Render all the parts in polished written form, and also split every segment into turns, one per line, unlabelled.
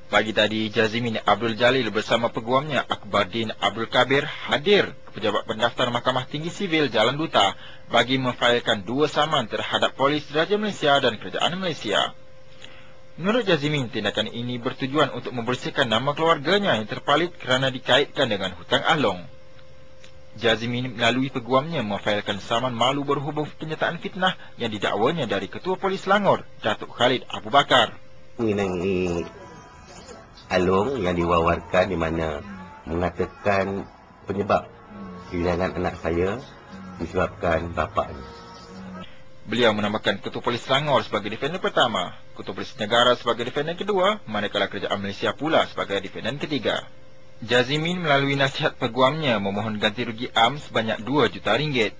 Pagi tadi, Jazimin Abdul Jalil bersama peguamnya Akbardin Abdul Kabir hadir ke Pejabat Pendaftar Mahkamah Tinggi Sivil Jalan Duta bagi memfailkan 2 saman terhadap Polis Diraja Malaysia dan Kerajaan Malaysia. Menurut Jazimin, tindakan ini bertujuan untuk membersihkan nama keluarganya yang terpalit kerana dikaitkan dengan hutang ahlong. Jazimin melalui peguamnya memfailkan saman malu berhubung kenyataan fitnah yang didakwanya dari Ketua Polis Selangor, Datuk Khalid Abu Bakar.
Mengenai alung yang diwawarkan di mana mengatakan penyebab kehilangan anak saya disebabkan bapaknya.
Beliau menambahkan Ketua Polis Selangor sebagai defendant pertama, Ketua Polis Negara sebagai defendant kedua, manakala Kerajaan Malaysia pula sebagai defendant ketiga. Jazimin melalui nasihat peguamnya memohon ganti rugi am sebanyak 2 juta ringgit.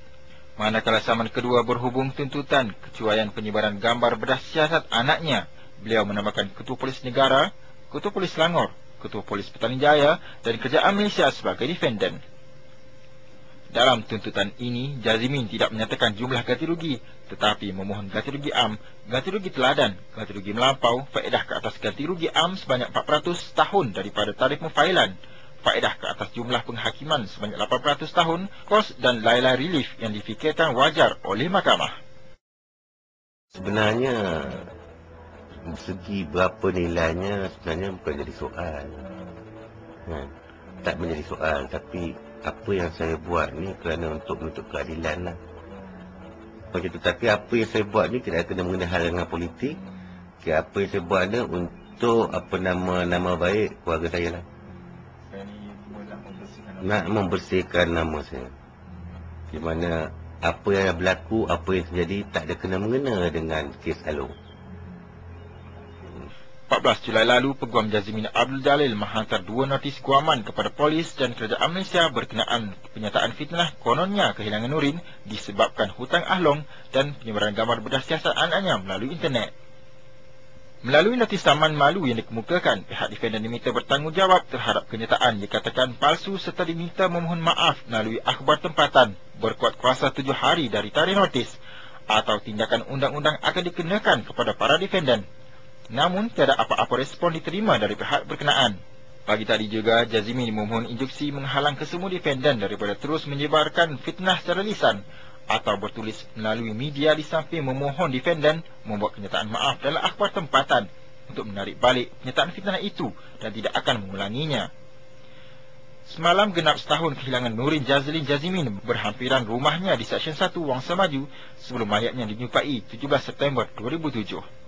Manakala saman kedua berhubung tuntutan kecuaian penyebaran gambar bedah siasat anaknya, beliau menambahkan Ketua Polis Negara, Ketua Polis Selangor, Ketua Polis Petaling Jaya dan Kerajaan Malaysia sebagai defendant. Dalam tuntutan ini, Jazimin tidak menyatakan jumlah ganti rugi, tetapi memohon ganti rugi am, ganti rugi teladan, ganti rugi melampau, faedah ke atas ganti rugi am sebanyak 400 tahun daripada tarikh memfailan, faedah ke atas jumlah penghakiman sebanyak 800 tahun, kos dan lain-lain relief yang difikirkan wajar oleh mahkamah.
Sebenarnya segi berapa nilainya sebenarnya bukan jadi soal. Tak menjadi soal, tapi apa yang saya buat ni kerana untuk menuntut keadilan lah. Macam tu, tapi apa yang saya buat ni tidak kena mengenai hal dengan politik. Apa yang saya buat ni untuk nama baik keluarga saya lah. Nak membersihkan nama saya. Di mana apa yang berlaku, apa yang terjadi tak ada kena mengena dengan kes alung.
14 Julai lalu, Peguam Jazimin Abdul Jalil menghantar 2 notis guaman kepada polis dan Kerajaan Malaysia berkenaan penyataan fitnah kononnya kehilangan Nurin disebabkan hutang ahlong dan penyebaran gambar bedah siasat anaknya melalui internet. Melalui notis saman malu yang dikemukakan, pihak defendant diminta bertanggungjawab terhadap kenyataan dikatakan palsu serta diminta memohon maaf melalui akhbar tempatan berkuat kuasa 7 hari dari tarikh notis atau tindakan undang-undang akan dikenakan kepada para defendant. Namun, tiada apa-apa respon diterima dari pihak berkenaan. Pagi tadi juga, Jazimin memohon instruksi menghalang kesemua defendant daripada terus menyebarkan fitnah secara lisan atau bertulis melalui media di samping memohon defendant membuat kenyataan maaf dalam akhbar tempatan untuk menarik balik kenyataan fitnah itu dan tidak akan mengulanginya. Semalam genap setahun kehilangan Nurin Jazlin Jazimin berhampiran rumahnya di Seksyen 1 Wangsa Maju sebelum mayatnya dijumpai 17 September 2007.